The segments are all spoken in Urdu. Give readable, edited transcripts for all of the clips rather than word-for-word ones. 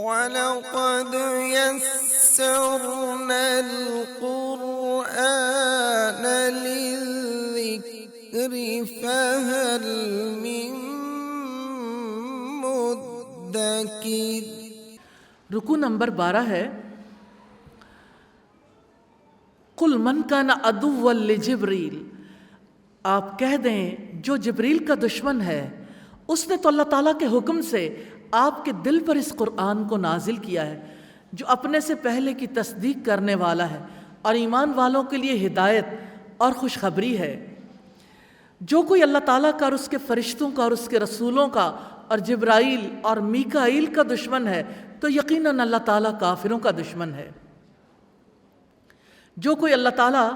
وَلَقَدْ يَسَّرْنَا الْقُرْآنَ لِلذِّكْرِ فَهَلْ مِن مُّدَّكِرٍ۔ رکوع نمبر 12 ہے قُلْ مَنْ كَانَ عَدُوًّا لِجِبْرِيلَ، آپ کہہ دیں جو جبریل کا دشمن ہے اس نے تو اللہ تعالیٰ کے حکم سے آپ کے دل پر اس قرآن کو نازل کیا ہے، جو اپنے سے پہلے کی تصدیق کرنے والا ہے اور ایمان والوں کے لیے ہدایت اور خوشخبری ہے۔ جو کوئی اللہ تعالیٰ کا اور اس کے فرشتوں کا اور اس کے رسولوں کا اور جبرائیل اور میکائیل کا دشمن ہے تو یقیناً اللہ تعالیٰ کافروں کا دشمن ہے۔ جو کوئی اللہ تعالیٰ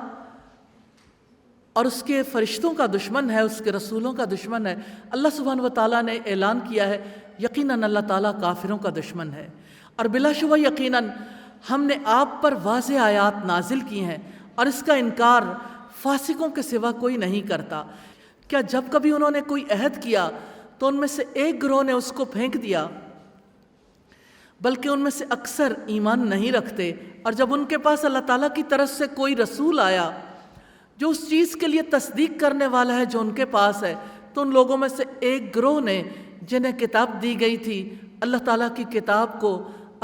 اور اس کے فرشتوں کا دشمن ہے، اس کے رسولوں کا دشمن ہے، اللہ سبحانہ و تعالیٰ نے اعلان کیا ہے یقیناً اللہ تعالیٰ کافروں کا دشمن ہے۔ اور بلا شبہ یقیناً ہم نے آپ پر واضح آیات نازل کی ہیں اور اس کا انکار فاسقوں کے سوا کوئی نہیں کرتا۔ کیا جب کبھی انہوں نے کوئی عہد کیا تو ان میں سے ایک گروہ نے اس کو پھینک دیا، بلکہ ان میں سے اکثر ایمان نہیں رکھتے۔ اور جب ان کے پاس اللہ تعالیٰ کی طرف سے کوئی رسول آیا جو اس چیز کے لیے تصدیق کرنے والا ہے جو ان کے پاس ہے، تو ان لوگوں میں سے ایک گروہ نے جنہیں کتاب دی گئی تھی اللہ تعالیٰ کی کتاب کو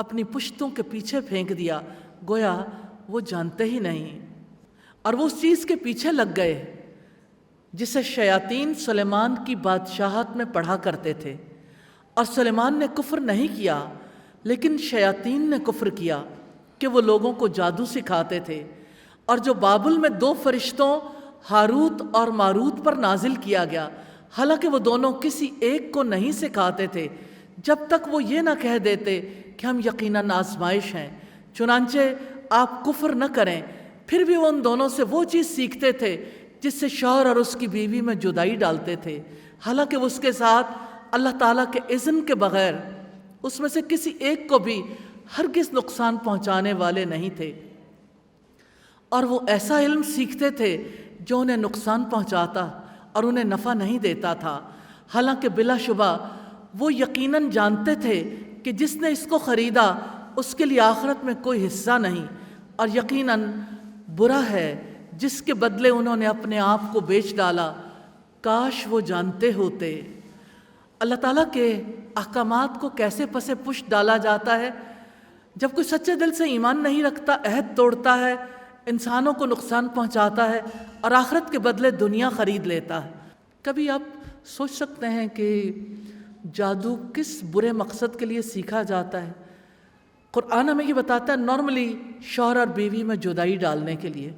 اپنی پشتوں کے پیچھے پھینک دیا، گویا وہ جانتے ہی نہیں، اور وہ اس چیز کے پیچھے لگ گئے جسے شیاطین سلیمان کی بادشاہت میں پڑھا کرتے تھے۔ اور سلیمان نے کفر نہیں کیا لیکن شیاطین نے کفر کیا کہ وہ لوگوں کو جادو سکھاتے تھے۔ اور جو بابل میں 2 فرشتوں ہاروت اور ماروت پر نازل کیا گیا، حالانکہ وہ دونوں کسی ایک کو نہیں سکھاتے تھے جب تک وہ یہ نہ کہہ دیتے کہ ہم یقیناً آزمائش ہیں، چنانچہ آپ کفر نہ کریں۔ پھر بھی وہ ان دونوں سے وہ چیز سیکھتے تھے جس سے شوہر اور اس کی بیوی میں جدائی ڈالتے تھے، حالانکہ وہ اس کے ساتھ اللہ تعالیٰ کے اذن کے بغیر اس میں سے کسی ایک کو بھی ہرگز نقصان پہنچانے والے نہیں تھے۔ اور وہ ایسا علم سیکھتے تھے جو انہیں نقصان پہنچاتا اور انہیں نفع نہیں دیتا تھا، حالانکہ بلا شبہ وہ یقیناً جانتے تھے کہ جس نے اس کو خریدا اس کے لیے آخرت میں کوئی حصہ نہیں، اور یقیناً برا ہے جس کے بدلے انہوں نے اپنے آپ کو بیچ ڈالا، کاش وہ جانتے ہوتے۔ اللہ تعالیٰ کے احکامات کو کیسے پس پشت ڈالا جاتا ہے؟ جب کوئی سچے دل سے ایمان نہیں رکھتا، عہد توڑتا ہے، انسانوں کو نقصان پہنچاتا ہے اور آخرت کے بدلے دنیا خرید لیتا ہے۔ کبھی آپ سوچ سکتے ہیں کہ جادو کس برے مقصد کے لیے سیکھا جاتا ہے؟ قرآن ہمیں یہ بتاتا ہے نارملی شوہر اور بیوی میں جدائی ڈالنے کے لیے،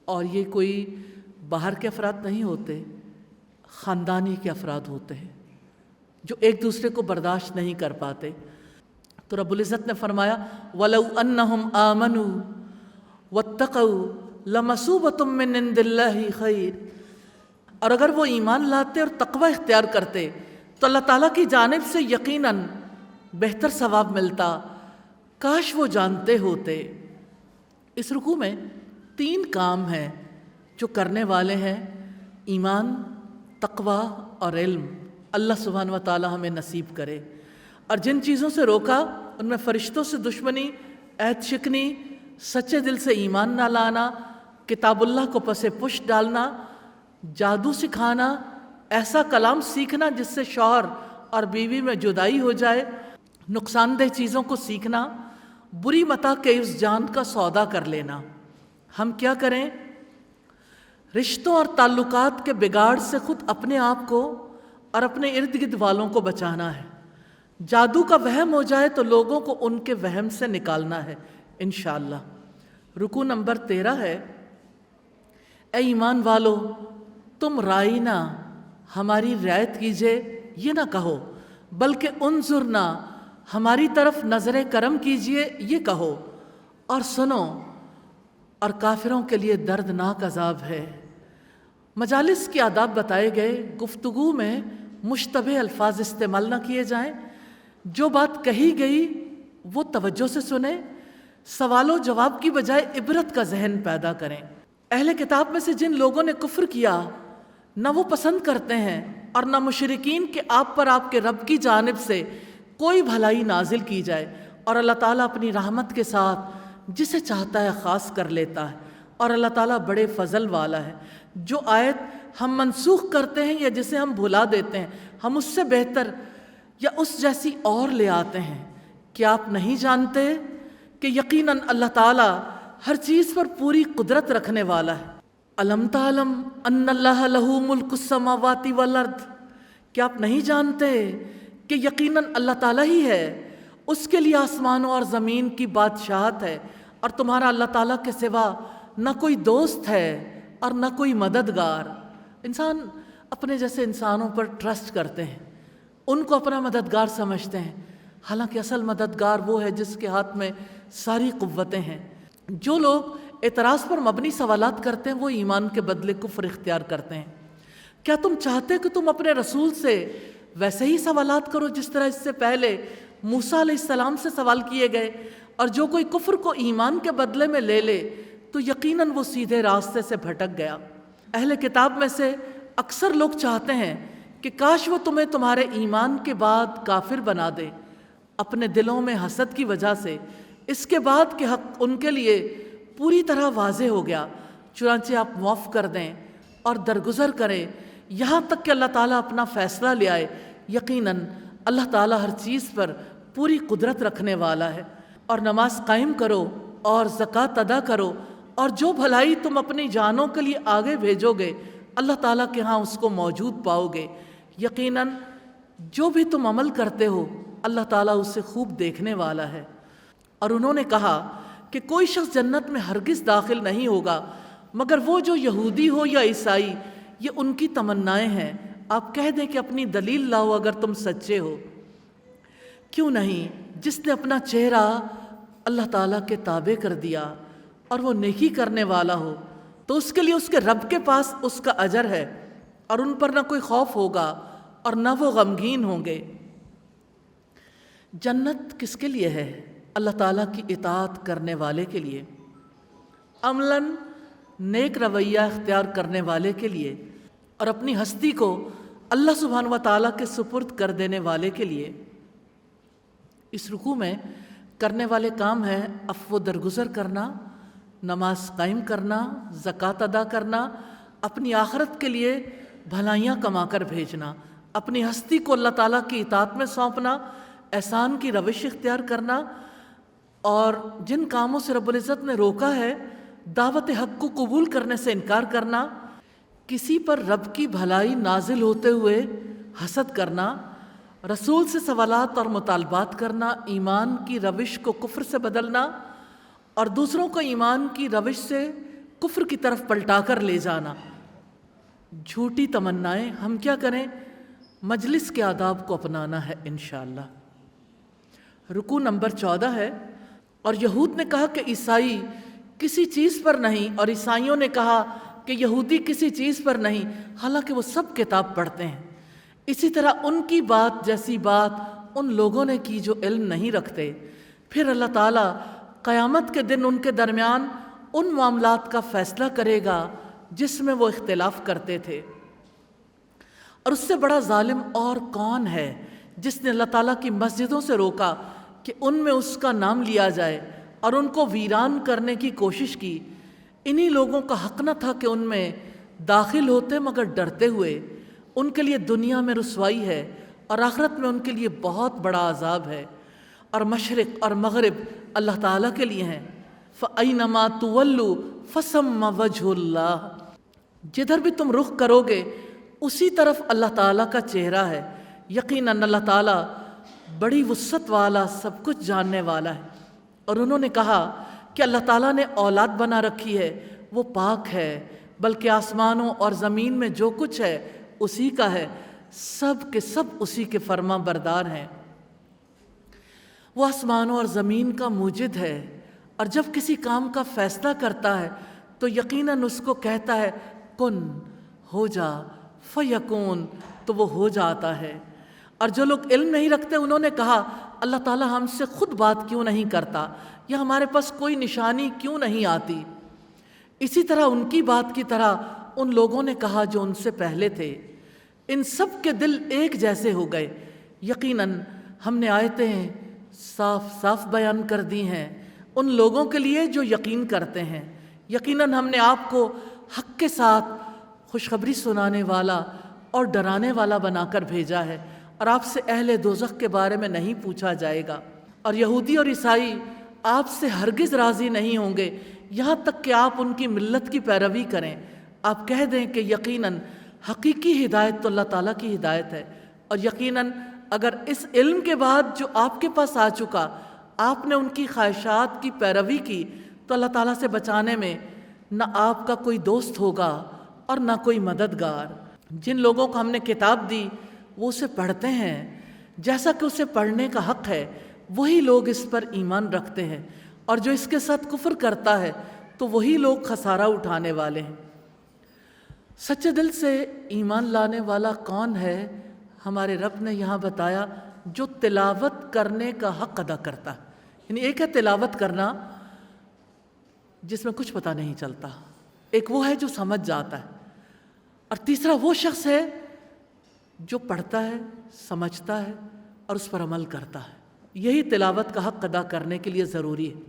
اور یہ کوئی باہر کے افراد نہیں ہوتے، خاندانی کے افراد ہوتے ہیں جو ایک دوسرے کو برداشت نہیں کر پاتے۔ تو رب العزت نے فرمایا وَلَوْ أَنَّهُمْ آمَنُوا وَاتَّقَوْا لَمَثُوبَةٌ مِّنْ عِندِ اللَّهِ خَيْرٌ، اور اگر وہ ایمان لاتے اور تقوی اختیار کرتے تو اللہ تعالیٰ کی جانب سے یقیناً بہتر ثواب ملتا، کاش وہ جانتے ہوتے۔ اس رکوع میں 3 کام ہیں جو کرنے والے ہیں ایمان، تقوی اور علم۔ اللہ سبحانہ و تعالیٰ ہمیں نصیب کرے۔ اور جن چیزوں سے روکا ان میں فرشتوں سے دشمنی، عہد شکنی، سچے دل سے ایمان نہ لانا، کتاب اللہ کو پس پشت ڈالنا، جادو سکھانا، ایسا کلام سیکھنا جس سے شوہر اور بیوی میں جدائی ہو جائے، نقصان دہ چیزوں کو سیکھنا، بری متاع کے اس جان کا سودا کر لینا۔ ہم کیا کریں؟ رشتوں اور تعلقات کے بگاڑ سے خود اپنے آپ کو اور اپنے ارد گرد والوں کو بچانا ہے۔ جادو کا وہم ہو جائے تو لوگوں کو ان کے وہم سے نکالنا ہے انشاءاللہ۔ رکوع نمبر 13 ہے اے ایمان والو تم رائنا، ہماری رعایت کیجئے یہ نہ کہو، بلکہ انظرنا، ہماری طرف نظر کرم کیجئے یہ کہو، اور سنو، اور کافروں کے لیے دردناک عذاب ہے۔ مجالس کے آداب بتائے گئے، گفتگو میں مشتبہ الفاظ استعمال نہ کیے جائیں، جو بات کہی گئی وہ توجہ سے سنیں، سوال و جواب کی بجائے عبرت کا ذہن پیدا کریں۔ اہل کتاب میں سے جن لوگوں نے کفر کیا نہ وہ پسند کرتے ہیں اور نہ مشرکین کہ آپ پر آپ کے رب کی جانب سے کوئی بھلائی نازل کی جائے، اور اللہ تعالیٰ اپنی رحمت کے ساتھ جسے چاہتا ہے خاص کر لیتا ہے، اور اللہ تعالیٰ بڑے فضل والا ہے۔ جو آیت ہم منسوخ کرتے ہیں یا جسے ہم بھلا دیتے ہیں، ہم اس سے بہتر یا اس جیسی اور لے آتے ہیں۔ کیا آپ نہیں جانتے کہ یقیناً اللہ تعالیٰ ہر چیز پر پوری قدرت رکھنے والا ہے؟ الم تعلم ان اللہ لہ ملک السماوات والارض، کیا آپ نہیں جانتے کہ یقیناً اللہ تعالیٰ ہی ہے، اس کے لیے آسمانوں اور زمین کی بادشاہت ہے، اور تمہارا اللہ تعالیٰ کے سوا نہ کوئی دوست ہے اور نہ کوئی مددگار۔ انسان اپنے جیسے انسانوں پر ٹرسٹ کرتے ہیں، ان کو اپنا مددگار سمجھتے ہیں، حالانکہ اصل مددگار وہ ہے جس کے ہاتھ میں ساری قوتیں ہیں۔ جو لوگ اعتراض پر مبنی سوالات کرتے ہیں وہ ایمان کے بدلے کفر اختیار کرتے ہیں۔ کیا تم چاہتے کہ تم اپنے رسول سے ویسے ہی سوالات کرو جس طرح اس سے پہلے موسیٰ علیہ السلام سے سوال کیے گئے؟ اور جو کوئی کفر کو ایمان کے بدلے میں لے لے تو یقیناً وہ سیدھے راستے سے بھٹک گیا۔ اہل کتاب میں سے اکثر لوگ چاہتے ہیں کہ کاش وہ تمہیں تمہارے ایمان کے بعد کافر بنا دے، اپنے دلوں میں حسد کی وجہ سے، اس کے بعد کہ حق ان کے لیے پوری طرح واضح ہو گیا۔ چنانچہ آپ معاف کر دیں اور درگزر کریں یہاں تک کہ اللہ تعالیٰ اپنا فیصلہ لے آئے۔ یقیناً اللہ تعالیٰ ہر چیز پر پوری قدرت رکھنے والا ہے۔ اور نماز قائم کرو اور زکوٰۃ ادا کرو، اور جو بھلائی تم اپنی جانوں کے لیے آگے بھیجو گے اللہ تعالیٰ کے ہاں اس کو موجود پاؤ گے۔ یقیناً جو بھی تم عمل کرتے ہو اللہ تعالیٰ اسے خوب دیکھنے والا ہے۔ اور انہوں نے کہا کہ کوئی شخص جنت میں ہرگز داخل نہیں ہوگا مگر وہ جو یہودی ہو یا عیسائی، یہ ان کی تمنائیں ہیں۔ آپ کہہ دیں کہ اپنی دلیل لاؤ اگر تم سچے ہو۔ کیوں نہیں؟ جس نے اپنا چہرہ اللہ تعالیٰ کے تابع کر دیا اور وہ نیکی کرنے والا ہو تو اس کے لیے اس کے رب کے پاس اس کا اجر ہے، اور ان پر نہ کوئی خوف ہوگا اور نہ وہ غمگین ہوں گے۔ جنت کس کے لیے ہے؟ اللہ تعالیٰ کی اطاعت کرنے والے کے لیے، عملاً نیک رویہ اختیار کرنے والے کے لیے، اور اپنی ہستی کو اللہ سبحانہ و تعالیٰ کے سپرد کر دینے والے کے لیے۔ اس رکوع میں کرنے والے کام ہیں عفو درگزر کرنا، نماز قائم کرنا، زکوٰۃ ادا کرنا، اپنی آخرت کے لیے بھلائیاں کما کر بھیجنا، اپنی ہستی کو اللہ تعالیٰ کی اطاعت میں سونپنا، احسان کی روش اختیار کرنا، اور جن کاموں سے رب العزت نے روکا ہے دعوت حق کو قبول کرنے سے انکار کرنا، کسی پر رب کی بھلائی نازل ہوتے ہوئے حسد کرنا، رسول سے سوالات اور مطالبات کرنا، ایمان کی روش کو کفر سے بدلنا، اور دوسروں کو ایمان کی روش سے کفر کی طرف پلٹا کر لے جانا۔ جھوٹی تمنائیں ہم کیا کریں؟ مجلس کے آداب کو اپنانا ہے انشاءاللہ۔ رکوع نمبر 14 ہے۔ اور یہود نے کہا کہ عیسائی کسی چیز پر نہیں، اور عیسائیوں نے کہا کہ یہودی کسی چیز پر نہیں، حالانکہ وہ سب کتاب پڑھتے ہیں۔ اسی طرح ان کی بات جیسی بات ان لوگوں نے کی جو علم نہیں رکھتے۔ پھر اللہ تعالیٰ قیامت کے دن ان کے درمیان ان معاملات کا فیصلہ کرے گا جس میں وہ اختلاف کرتے تھے۔ اور اس سے بڑا ظالم اور کون ہے جس نے اللہ تعالیٰ کی مسجدوں سے روکا کہ ان میں اس کا نام لیا جائے اور ان کو ویران کرنے کی کوشش کی؟ انہی لوگوں کا حق نہ تھا کہ ان میں داخل ہوتے مگر ڈرتے ہوئے۔ ان کے لیے دنیا میں رسوائی ہے اور آخرت میں ان کے لیے بہت بڑا عذاب ہے۔ اور مشرق اور مغرب اللہ تعالیٰ کے لیے ہیں۔ فَأَيْنَمَا تُوَلُّوا فَثَمَّ وَجْهُ اللَّهِ، جدھر بھی تم رخ کرو گے اسی طرف اللہ تعالیٰ کا چہرہ ہے۔ یقیناً اللہ تعالیٰ بڑی وسعت والا، سب کچھ جاننے والا ہے۔ اور انہوں نے کہا کہ اللہ تعالیٰ نے اولاد بنا رکھی ہے، وہ پاک ہے، بلکہ آسمانوں اور زمین میں جو کچھ ہے اسی کا ہے، سب کے سب اسی کے فرما بردار ہیں۔ وہ آسمانوں اور زمین کا موجد ہے، اور جب کسی کام کا فیصلہ کرتا ہے تو یقیناً اس کو کہتا ہے کن، ہو جا، فیکون، تو وہ ہو جاتا ہے۔ اور جو لوگ علم نہیں رکھتے انہوں نے کہا اللہ تعالیٰ ہم سے خود بات کیوں نہیں کرتا، یا ہمارے پاس کوئی نشانی کیوں نہیں آتی؟ اسی طرح ان کی بات کی طرح ان لوگوں نے کہا جو ان سے پہلے تھے۔ ان سب کے دل ایک جیسے ہو گئے۔ یقیناً ہم نے آیتیں صاف صاف بیان کر دی ہیں ان لوگوں کے لیے جو یقین کرتے ہیں۔ یقیناً ہم نے آپ کو حق کے ساتھ خوشخبری سنانے والا اور ڈرانے والا بنا کر بھیجا ہے، اور آپ سے اہل دوزخ کے بارے میں نہیں پوچھا جائے گا، اور یہودی اور عیسائی آپ سے ہرگز راضی نہیں ہوں گے یہاں تک کہ آپ ان کی ملت کی پیروی کریں۔ آپ کہہ دیں کہ یقیناً حقیقی ہدایت تو اللہ تعالیٰ کی ہدایت ہے، اور یقیناً اگر اس علم کے بعد جو آپ کے پاس آ چکا آپ نے ان کی خواہشات کی پیروی کی تو اللہ تعالیٰ سے بچانے میں نہ آپ کا کوئی دوست ہوگا اور نہ کوئی مددگار۔ جن لوگوں کو ہم نے کتاب دی وہ اسے پڑھتے ہیں جیسا کہ اسے پڑھنے کا حق ہے، وہی لوگ اس پر ایمان رکھتے ہیں، اور جو اس کے ساتھ کفر کرتا ہے تو وہی لوگ خسارہ اٹھانے والے ہیں۔ سچے دل سے ایمان لانے والا کون ہے؟ ہمارے رب نے یہاں بتایا جو تلاوت کرنے کا حق ادا کرتا ہے۔ یعنی ایک ہے تلاوت کرنا جس میں کچھ پتہ نہیں چلتا، ایک وہ ہے جو سمجھ جاتا ہے، اور تیسرا وہ شخص ہے جو پڑھتا ہے، سمجھتا ہے اور اس پر عمل کرتا ہے۔ یہی تلاوت کا حق ادا کرنے کے لیے ضروری ہے۔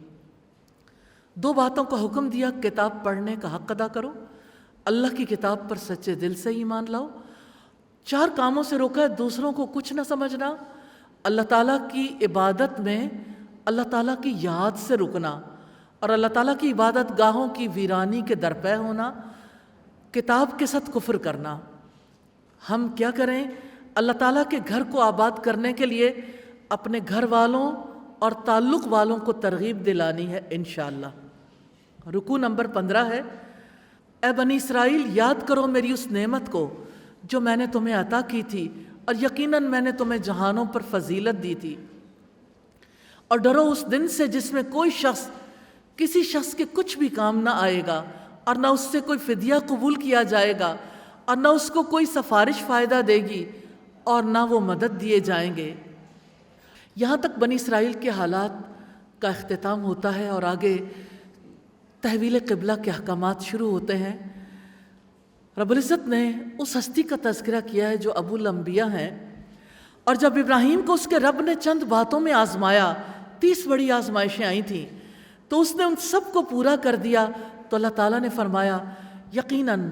دو باتوں کا حکم دیا، کتاب پڑھنے کا حق ادا کرو، اللہ کی کتاب پر سچے دل سے ایمان لاؤ۔ چار کاموں سے روکا ہے، دوسروں کو کچھ نہ سمجھنا، اللہ تعالیٰ کی عبادت میں اللہ تعالیٰ کی یاد سے رکنا، اور اللہ تعالیٰ کی عبادت گاہوں کی ویرانی کے درپے ہونا، کتاب کے ساتھ کفر کرنا۔ ہم کیا کریں؟ اللہ تعالیٰ کے گھر کو آباد کرنے کے لیے اپنے گھر والوں اور تعلق والوں کو ترغیب دلانی ہے انشاءاللہ۔ رکوع نمبر 15 ہے، اے بنی اسرائیل یاد کرو میری اس نعمت کو جو میں نے تمہیں عطا کی تھی، اور یقیناً میں نے تمہیں جہانوں پر فضیلت دی تھی، اور ڈرو اس دن سے جس میں کوئی شخص کسی شخص کے کچھ بھی کام نہ آئے گا، اور نہ اس سے کوئی فدیہ قبول کیا جائے گا، اور نہ اس کو کوئی سفارش فائدہ دے گی، اور نہ وہ مدد دیے جائیں گے۔ یہاں تک بنی اسرائیل کے حالات کا اختتام ہوتا ہے، اور آگے تحویل قبلہ کے احکامات شروع ہوتے ہیں۔ رب العزت نے اس ہستی کا تذکرہ کیا ہے جو ابو الانبیاء ہیں، اور جب ابراہیم کو اس کے رب نے چند باتوں میں آزمایا، 30 بڑی آزمائشیں آئی تھیں، تو اس نے ان سب کو پورا کر دیا، تو اللہ تعالیٰ نے فرمایا یقیناً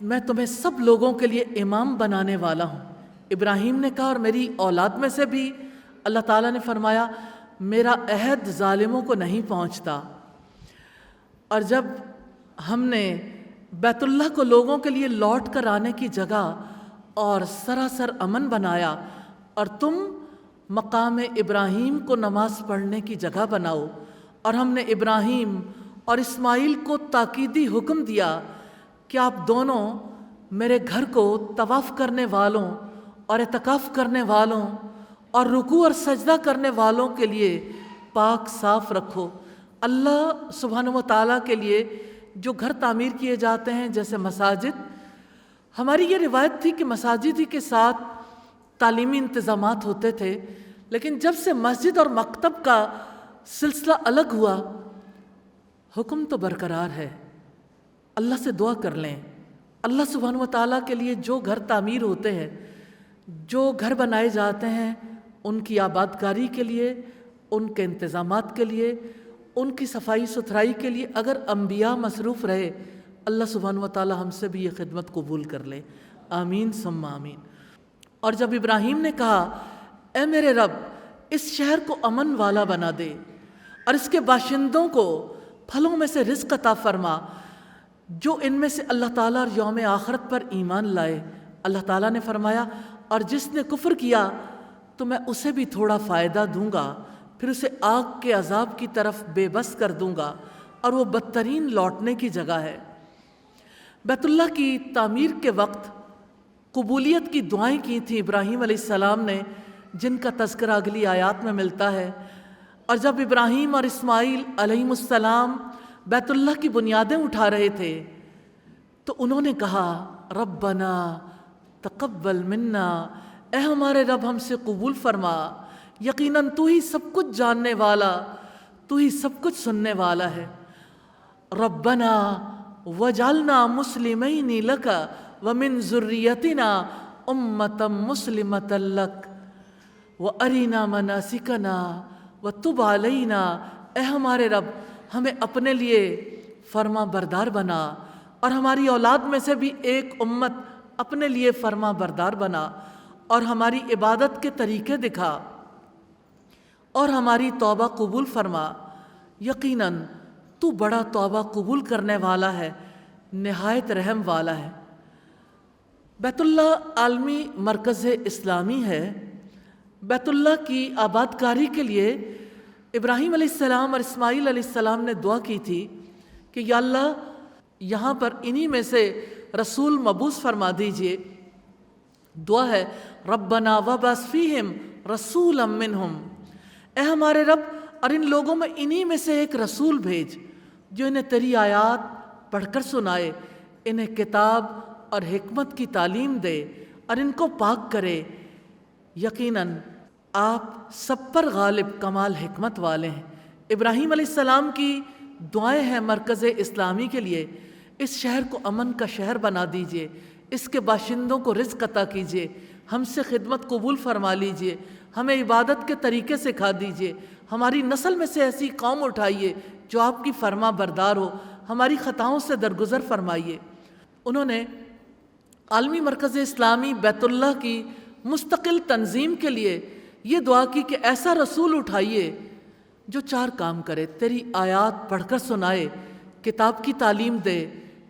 میں تمہیں سب لوگوں کے لیے امام بنانے والا ہوں۔ ابراہیم نے کہا اور میری اولاد میں سے بھی، اللہ تعالیٰ نے فرمایا میرا عہد ظالموں کو نہیں پہنچتا۔ اور جب ہم نے بیت اللہ کو لوگوں کے لیے لوٹ کر آنے کی جگہ اور سراسر امن بنایا، اور تم مقام ابراہیم کو نماز پڑھنے کی جگہ بناؤ، اور ہم نے ابراہیم اور اسماعیل کو تاکیدی حکم دیا کہ آپ دونوں میرے گھر کو طواف کرنے والوں اور اعتکاف کرنے والوں اور رکوع اور سجدہ کرنے والوں کے لیے پاک صاف رکھو۔ اللہ سبحانہ و تعالیٰ کے لیے جو گھر تعمیر کیے جاتے ہیں جیسے مساجد، ہماری یہ روایت تھی کہ مساجد ہی کے ساتھ تعلیمی انتظامات ہوتے تھے، لیکن جب سے مسجد اور مکتب کا سلسلہ الگ ہوا، حکم تو برقرار ہے۔ اللہ سے دعا کر لیں، اللہ سبحانہ و تعالیٰ کے لیے جو گھر تعمیر ہوتے ہیں، جو گھر بنائے جاتے ہیں، ان کی آبادکاری کے لیے، ان کے انتظامات کے لیے، ان کی صفائی ستھرائی کے لیے اگر انبیاء مصروف رہے، اللہ سبحانہ و تعالیٰ ہم سے بھی یہ خدمت قبول کر لے، آمین ثم آمین۔ اور جب ابراہیم نے کہا اے میرے رب اس شہر کو امن والا بنا دے، اور اس کے باشندوں کو پھلوں میں سے رزق عطا فرما، جو ان میں سے اللہ تعالیٰ اور یوم آخرت پر ایمان لائے۔ اللہ تعالیٰ نے فرمایا اور جس نے کفر کیا تو میں اسے بھی تھوڑا فائدہ دوں گا، پھر اسے آگ کے عذاب کی طرف بے بس کر دوں گا، اور وہ بدترین لوٹنے کی جگہ ہے۔ بیت اللہ کی تعمیر کے وقت قبولیت کی دعائیں کی تھیں ابراہیم علیہ السلام نے، جن کا تذکرہ اگلی آیات میں ملتا ہے۔ اور جب ابراہیم اور اسماعیل علیہم السلام بیت اللہ کی بنیادیں اٹھا رہے تھے تو انہوں نے کہا ربنا تقبل منا، اے ہمارے رب ہم سے قبول فرما، یقیناً تو ہی سب کچھ جاننے والا، تو ہی سب کچھ سننے والا ہے۔ ربنا وجعلنا مسلمین لک ومن ذریتنا امۃ مسلمۃ لک، وَأَرِنَا مَنَاسِكَنَا وَتُبْ عَلَيْنَا، اے ہمارے رب ہمیں اپنے لیے فرما بردار بنا، اور ہماری اولاد میں سے بھی ایک امت اپنے لیے فرما بردار بنا، اور ہماری عبادت کے طریقے دکھا، اور ہماری توبہ قبول فرما۔ یقیناً تو بڑا توبہ قبول کرنے والا ہے، نہایت رحم والا ہے۔ بیت اللہ عالمی مرکز اسلامی ہے۔ بیت اللہ کی آباد کاری کے لیے ابراہیم علیہ السلام اور اسماعیل علیہ السلام نے دعا کی تھی کہ یا اللہ یہاں پر انہی میں سے رسول مبعوث فرما دیجئے۔ دعا ہے ربنا وبعث فیہم رسولا منہم، اے ہمارے رب اور ان لوگوں میں انہی میں سے ایک رسول بھیج جو انہیں تیری آیات پڑھ کر سنائے، انہیں کتاب اور حکمت کی تعلیم دے اور ان کو پاک کرے۔ یقیناً آپ سب پر غالب کمال حکمت والے ہیں۔ ابراہیم علیہ السلام کی دعائیں ہیں مرکز اسلامی کے لیے، اس شہر کو امن کا شہر بنا دیجئے، اس کے باشندوں کو رزق عطا کیجئے، ہم سے خدمت قبول فرما لیجئے، ہمیں عبادت کے طریقے سکھا دیجئے، ہماری نسل میں سے ایسی قوم اٹھائیے جو آپ کی فرما بردار ہو، ہماری خطاؤں سے درگزر فرمائیے۔ انہوں نے عالمی مرکز اسلامی بیت اللہ کی مستقل تنظیم کے لیے یہ دعا کی کہ ایسا رسول اٹھائیے جو 4 کام کرے، تیری آیات پڑھ کر سنائے، کتاب کی تعلیم دے،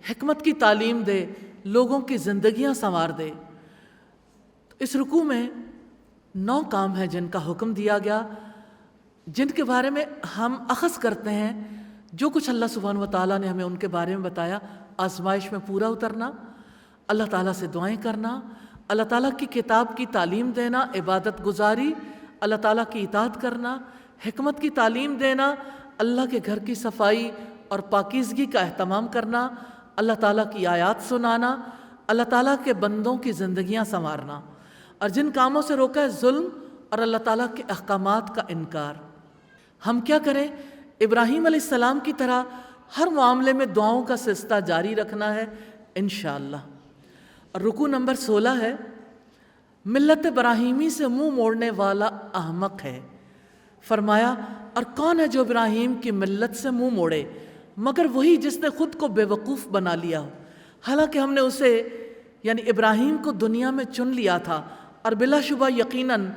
حکمت کی تعلیم دے، لوگوں کی زندگیاں سنوار دے۔ اس رکوع میں 9 کام ہیں جن کا حکم دیا گیا، جن کے بارے میں ہم اخذ کرتے ہیں جو کچھ اللہ سبحانہ وتعالیٰ نے ہمیں ان کے بارے میں بتایا۔ آزمائش میں پورا اترنا، اللہ تعالیٰ سے دعائیں کرنا، اللہ تعالیٰ کی کتاب کی تعلیم دینا، عبادت گزاری، اللہ تعالیٰ کی اطاعت کرنا، حکمت کی تعلیم دینا، اللہ کے گھر کی صفائی اور پاکیزگی کا اہتمام کرنا، اللہ تعالیٰ کی آیات سنانا، اللہ تعالیٰ کے بندوں کی زندگیاں سنوارنا، اور جن کاموں سے روکا ہے ظلم اور اللہ تعالیٰ کے احکامات کا انکار۔ ہم کیا کریں؟ ابراہیم علیہ السلام کی طرح ہر معاملے میں دعاؤں کا سلسلہ جاری رکھنا ہے انشاءاللہ۔ اور رکوع نمبر 16 ہے ملت ابراہیمی سے منہ موڑنے والا احمق ہے۔ فرمایا اور کون ہے جو ابراہیم کی ملت سے منہ موڑے مگر وہی جس نے خود کو بے وقوف بنا لیا ہو، حالانکہ ہم نے اسے یعنی ابراہیم کو دنیا میں چن لیا تھا، اور بلا شبہ یقیناً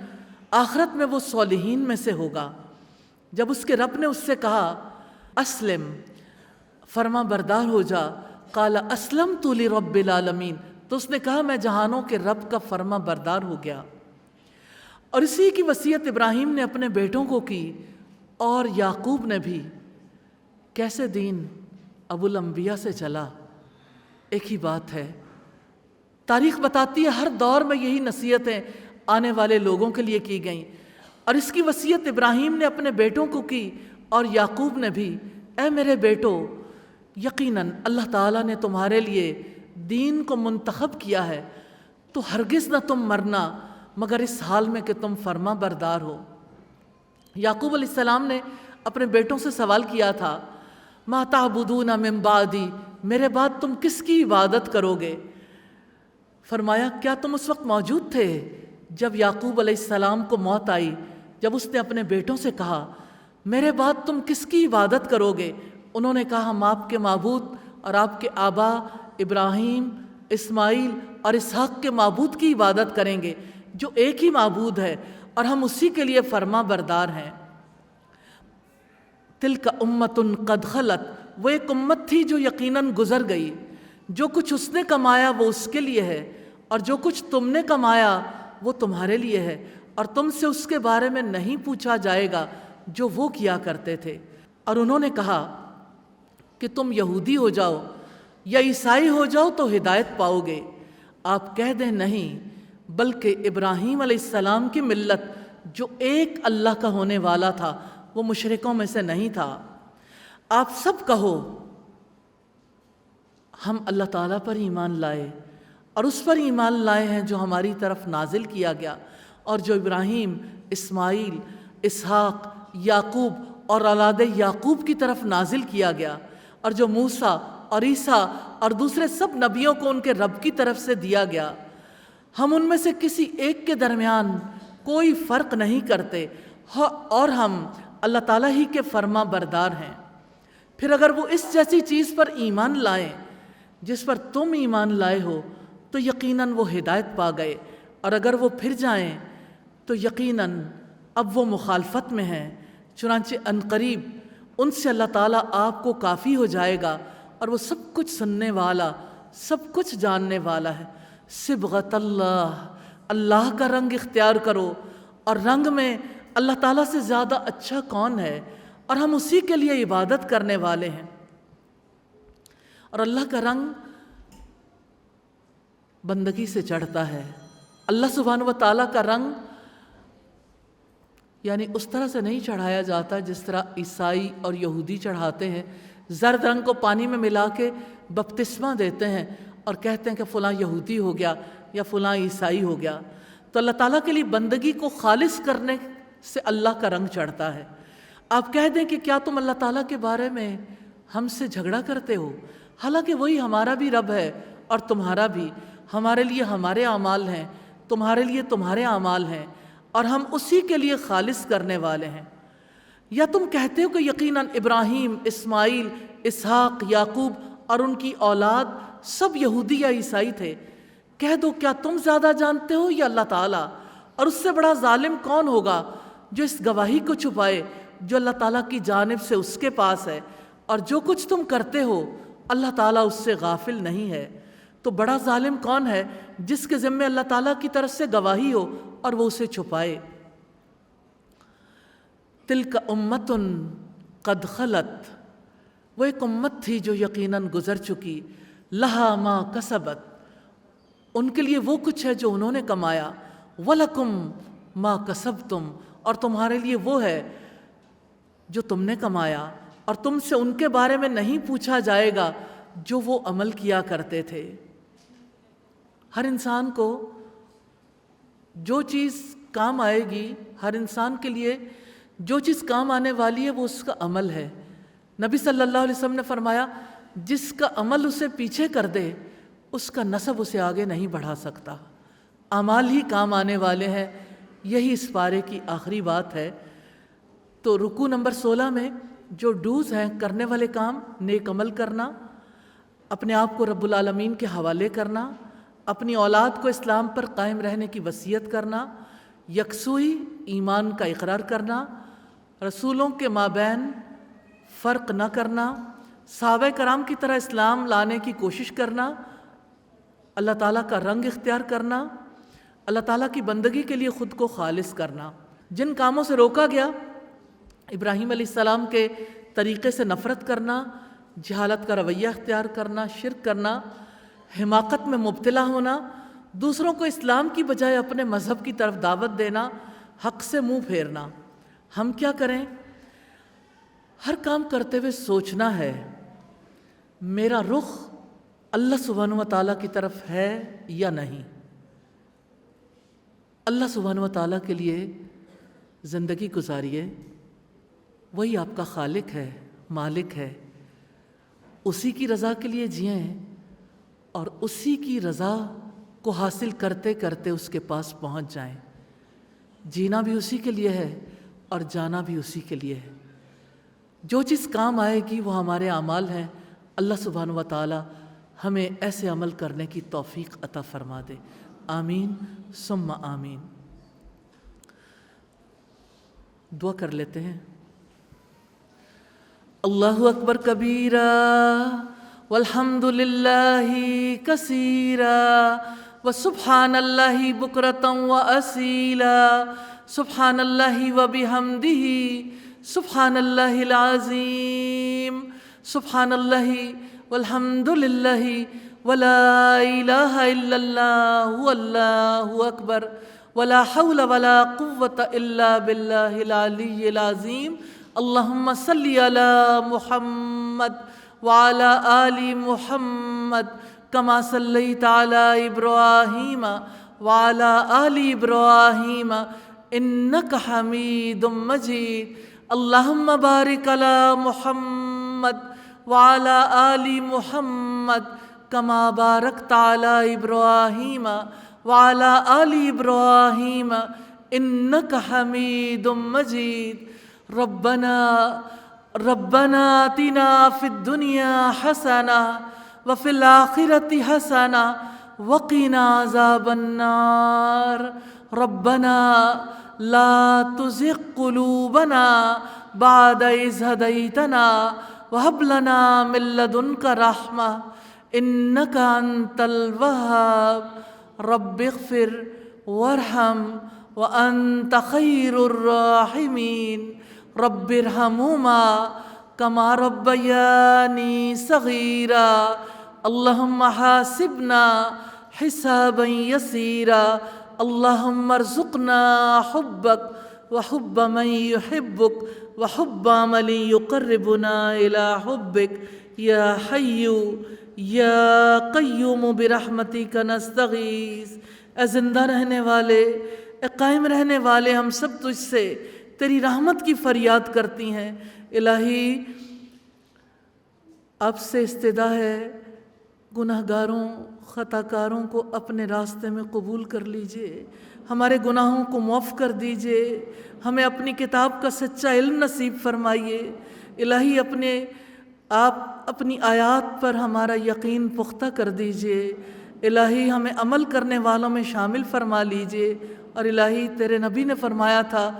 آخرت میں وہ صالحین میں سے ہوگا۔ جب اس کے رب نے اس سے کہا اسلم، فرما بردار ہو جا، قال اسلمت لرب العالمین، تو اس نے کہا میں جہانوں کے رب کا فرما بردار ہو گیا۔ اور اسی کی وصیت ابراہیم نے اپنے بیٹوں کو کی، اور یعقوب نے بھی۔ کیسے دین ابو الانبیاء سے چلا؟ ایک ہی بات ہے، تاریخ بتاتی ہے ہر دور میں یہی نصیحتیں آنے والے لوگوں کے لیے کی گئیں، اور اس کی وصیت ابراہیم نے اپنے بیٹوں کو کی اور یعقوب نے بھی۔ اے میرے بیٹو، یقیناً اللہ تعالیٰ نے تمہارے لیے دین کو منتخب کیا ہے، تو ہرگز نہ تم مرنا مگر اس حال میں کہ تم فرما بردار ہو۔ یعقوب علیہ السلام نے اپنے بیٹوں سے سوال کیا تھا ما تعبدون من بعدی، میرے بعد تم کس کی عبادت کرو گے؟ فرمایا کیا تم اس وقت موجود تھے جب یعقوب علیہ السلام کو موت آئی، جب اس نے اپنے بیٹوں سے کہا میرے بعد تم کس کی عبادت کرو گے؟ انہوں نے کہا ہم آپ کے معبود اور آپ کے آبا ابراہیم، اسماعیل اور اسحاق کے معبود کی عبادت کریں گے جو ایک ہی معبود ہے، اور ہم اسی کے لیے فرما بردار ہیں۔ تلک امت قد خلت، وہ ایک امت تھی جو یقیناً گزر گئی، جو کچھ اس نے کمایا وہ اس کے لیے ہے، اور جو کچھ تم نے کمایا وہ تمہارے لیے ہے، اور تم سے اس کے بارے میں نہیں پوچھا جائے گا جو وہ کیا کرتے تھے۔ اور انہوں نے کہا کہ تم یہودی ہو جاؤ یا عیسائی ہو جاؤ تو ہدایت پاؤ گے۔ آپ کہہ دیں نہیں، بلکہ ابراہیم علیہ السلام کی ملت جو ایک اللہ کا ہونے والا تھا وہ مشرکوں میں سے نہیں تھا۔ آپ سب کہو ہم اللہ تعالیٰ پر ایمان لائے اور اس پر ایمان لائے ہیں جو ہماری طرف نازل کیا گیا، اور جو ابراہیم، اسماعیل، اسحاق، یعقوب اور اولاد یعقوب کی طرف نازل کیا گیا، اور جو موسیٰ اور عیسیٰ اور دوسرے سب نبیوں کو ان کے رب کی طرف سے دیا گیا۔ ہم ان میں سے کسی ایک کے درمیان کوئی فرق نہیں کرتے اور ہم اللہ تعالیٰ ہی کے فرما بردار ہیں۔ پھر اگر وہ اس جیسی چیز پر ایمان لائیں جس پر تم ایمان لائے ہو تو یقیناً وہ ہدایت پا گئے، اور اگر وہ پھر جائیں تو یقیناً اب وہ مخالفت میں ہیں۔ چنانچہ عنقریب ان سے اللہ تعالیٰ آپ کو کافی ہو جائے گا، اور وہ سب کچھ سننے والا، سب کچھ جاننے والا ہے۔ صبغۃ اللہ، اللہ کا رنگ اختیار کرو، اور رنگ میں اللہ تعالیٰ سے زیادہ اچھا کون ہے، اور ہم اسی کے لیے عبادت کرنے والے ہیں۔ اور اللہ کا رنگ بندگی سے چڑھتا ہے۔ اللہ سبحانہ و تعالیٰ کا رنگ یعنی اس طرح سے نہیں چڑھایا جاتا جس طرح عیسائی اور یہودی چڑھاتے ہیں۔ زرد رنگ کو پانی میں ملا کے بپتسمہ دیتے ہیں اور کہتے ہیں کہ فلاں یہودی ہو گیا یا فلاں عیسائی ہو گیا۔ تو اللہ تعالیٰ کے لیے بندگی کو خالص کرنے سے اللہ کا رنگ چڑھتا ہے۔ آپ کہہ دیں کہ کیا تم اللہ تعالیٰ کے بارے میں ہم سے جھگڑا کرتے ہو؟ حالانکہ وہی ہمارا بھی رب ہے اور تمہارا بھی۔ ہمارے لیے ہمارے اعمال ہیں، تمہارے لیے تمہارے اعمال ہیں، اور ہم اسی کے لیے خالص کرنے والے ہیں۔ یا تم کہتے ہو کہ یقیناً ابراہیم، اسماعیل، اسحاق، یعقوب اور ان کی اولاد سب یہودی یا عیسائی تھے۔ کہہ دو کیا تم زیادہ جانتے ہو یا اللہ تعالیٰ؟ اور اس سے بڑا ظالم کون ہوگا جو اس گواہی کو چھپائے جو اللہ تعالیٰ کی جانب سے اس کے پاس ہے، اور جو کچھ تم کرتے ہو اللہ تعالیٰ اس سے غافل نہیں ہے۔ تو بڑا ظالم کون ہے جس کے ذمے اللہ تعالیٰ کی طرف سے گواہی ہو اور وہ اسے چھپائے۔ تلک امۃ قد خلت، وہ ایک امت تھی جو یقیناً گزر چکی، لہا ما کسبت، ان کے لیے وہ کچھ ہے جو انہوں نے کمایا، ولکم ما کسبتم، اور تمہارے لیے وہ ہے جو تم نے کمایا، اور تم سے ان کے بارے میں نہیں پوچھا جائے گا جو وہ عمل کیا کرتے تھے۔ ہر انسان کو جو چیز کام آئے گی، ہر انسان کے لیے جو چیز کام آنے والی ہے وہ اس کا عمل ہے۔ نبی صلی اللہ علیہ وسلم نے فرمایا جس کا عمل اسے پیچھے کر دے اس کا نسب اسے آگے نہیں بڑھا سکتا۔ اعمال ہی کام آنے والے ہیں، یہی اس پارے کی آخری بات ہے۔ تو رکوع نمبر 16 میں جو ڈوز ہیں، کرنے والے کام، نیک عمل کرنا، اپنے آپ کو رب العالمین کے حوالے کرنا، اپنی اولاد کو اسلام پر قائم رہنے کی وصیت کرنا، یکسوئی ایمان کا اقرار کرنا، رسولوں کے مابین فرق نہ کرنا، صحابہ کرام کی طرح اسلام لانے کی کوشش کرنا، اللہ تعالیٰ کا رنگ اختیار کرنا، اللہ تعالیٰ کی بندگی کے لیے خود کو خالص کرنا۔ جن کاموں سے روکا گیا، ابراہیم علیہ السلام کے طریقے سے نفرت کرنا، جہالت کا رویہ اختیار کرنا، شرک کرنا، حماقت میں مبتلا ہونا، دوسروں کو اسلام کی بجائے اپنے مذہب کی طرف دعوت دینا، حق سے منہ پھیرنا۔ ہم کیا کریں؟ ہر کام کرتے ہوئے سوچنا ہے میرا رخ اللہ سبحانہ و تعالیٰ کی طرف ہے یا نہیں۔ اللہ سبحانہ و تعالیٰ کے لیے زندگی گزاریے، وہی آپ کا خالق ہے، مالک ہے، اسی کی رضا کے لیے جئیں اور اسی کی رضا کو حاصل کرتے کرتے اس کے پاس پہنچ جائیں۔ جینا بھی اسی کے لیے ہے اور جانا بھی اسی کے لیے ہے۔ جو چیز کام آئے گی وہ ہمارے اعمال ہیں۔ اللہ سبحانہ و تعالی ہمیں ایسے عمل کرنے کی توفیق عطا فرما دے، آمین ثم آمین۔ دعا کر لیتے ہیں۔ اللہ اکبر کبیرا والحمد للہ کثیرا وسبحان اللہ بکرۃ واسیلا، سبحان اللہ وبحمدہ، سبحان اللہ العظیم، سبحان اللہ والحمد للہ ولا الہ الا اللہ واللہ اکبر ولا حول ولا قوة الا باللہ العلی العظیم۔ اللہم صلی علی محمد وعلی آل محمد کما صلیت علی ابراہیم وعلی آل ابراہیم انک حمید مجید۔ اللہم بارک علی محمد وعلی آل محمد کما بارکت علی ابراہیم وعلی آل ابراہیم إنك حميد مجيد. ربنا آتنا في الدنيا حسنة وفي الآخرة حسنة وقنا عذاب النار. ربنا لا تزغ قلوبنا بعد إذ هديتنا وهب لنا من لدنك رحمة إنك أنت الوهاب. رب اغفر وارحم وأنت خير الراحمين. رب ارحمهما كما ربياني صغيرا. اللهم حاسبنا حسابا يسيرا. اللهم ارزقنا حبك وحب من يحبك وحب عمل يقربنا إلى حبك يا حي یا قیوم برحمتک نستغیث. اے زندہ رہنے والے، اے قائم رہنے والے، ہم سب تجھ سے تیری رحمت کی فریاد کرتی ہیں. الہی آپ سے استدعا ہے گناہ گاروں خطا کاروں کو اپنے راستے میں قبول کر لیجئے، ہمارے گناہوں کو معاف کر دیجئے، ہمیں اپنی کتاب کا سچا علم نصیب فرمائیے. الہی آپ اپنی آیات پر ہمارا یقین پختہ کر دیجئے. الہی ہمیں عمل کرنے والوں میں شامل فرما لیجئے. اور الہی تیرے نبی نے فرمایا تھا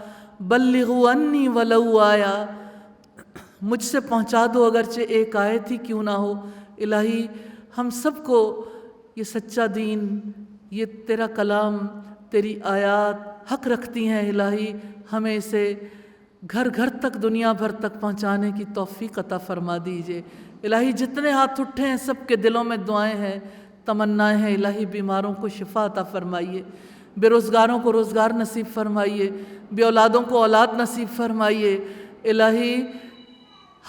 بلغوا انی ولو آیا، مجھ سے پہنچا دو اگرچہ ایک آیت ہی کیوں نہ ہو. الہی ہم سب کو یہ سچا دین، یہ تیرا کلام، تیری آیات حق رکھتی ہیں. الہی ہمیں اسے گھر گھر تک، دنیا بھر تک پہنچانے کی توفیق عطا فرما دیجئے. الہی جتنے ہاتھ اٹھے ہیں سب کے دلوں میں دعائیں ہیں، تمنائیں ہیں. الہی بیماروں کو شفا عطا فرمائیے، بے روزگاروں کو روزگار نصیب فرمائیے، بے اولادوں کو اولاد نصیب فرمائیے. الہی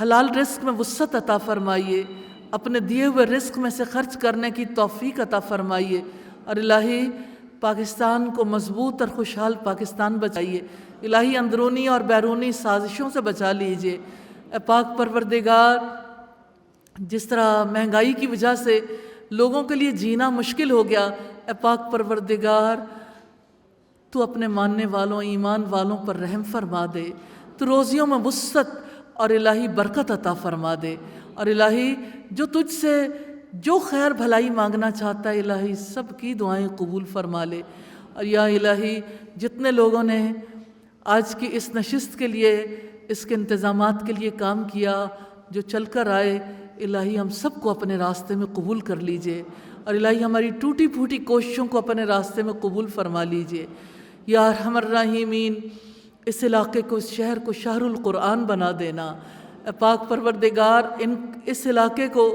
حلال رزق میں وسعت عطا فرمائیے، اپنے دیے ہوئے رزق میں سے خرچ کرنے کی توفیق عطا فرمائیے. اور الہی پاکستان کو مضبوط اور خوشحال پاکستان بچائیے. الہی اندرونی اور بیرونی سازشوں سے بچا لیجئے. اے پاک پروردگار، جس طرح مہنگائی کی وجہ سے لوگوں کے لیے جینا مشکل ہو گیا، اے پاک پروردگار تو اپنے ماننے والوں، ایمان والوں پر رحم فرما دے. تو روزیوں میں وسعت اور الہی برکت عطا فرما دے. اور الہی جو تجھ سے جو خیر بھلائی مانگنا چاہتا ہے الہی سب کی دعائیں قبول فرما لے. اور یا الہی جتنے لوگوں نے آج کی اس نشست کے لیے، اس کے انتظامات کے لیے کام کیا، جو چل کر آئے، الہی ہم سب کو اپنے راستے میں قبول کر لیجئے. اور الہی ہماری ٹوٹی پھوٹی کوششوں کو اپنے راستے میں قبول فرما لیجئے. یا ارحم الراحمین، اس علاقے کو، اس شہر کو شہر القرآن بنا دینا. اے پاک پروردگار اس علاقے کو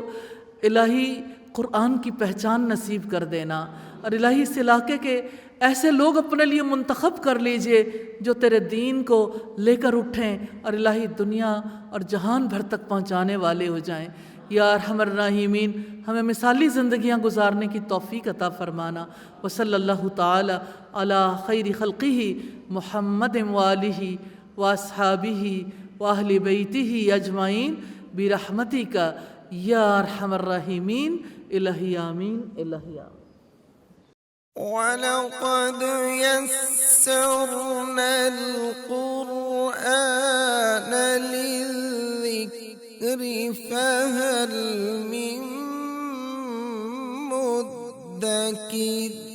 الہی قرآن کی پہچان نصیب کر دینا. اور الہی اس علاقے کے ایسے لوگ اپنے لیے منتخب کر لیجئے جو تیرے دین کو لے کر اٹھیں اور الہی دنیا اور جہان بھر تک پہنچانے والے ہو جائیں. یا ارحم الراحمین، ہمیں مثالی زندگیاں گزارنے کی توفیق عطا فرمانا. وصلی اللہ تعالی علی خیر خلقہ محمد وآلہ واصحابہ واہل بیتہ اجمعین برحمتک یا ارحم الراحمین. الہی آمین، الہی آمین. وَلَقَدْ يَسَّرْنَا الْقُرْآنَ لِلذِّكْرِ فَهَلْ مِن مُّدَّكِرٍ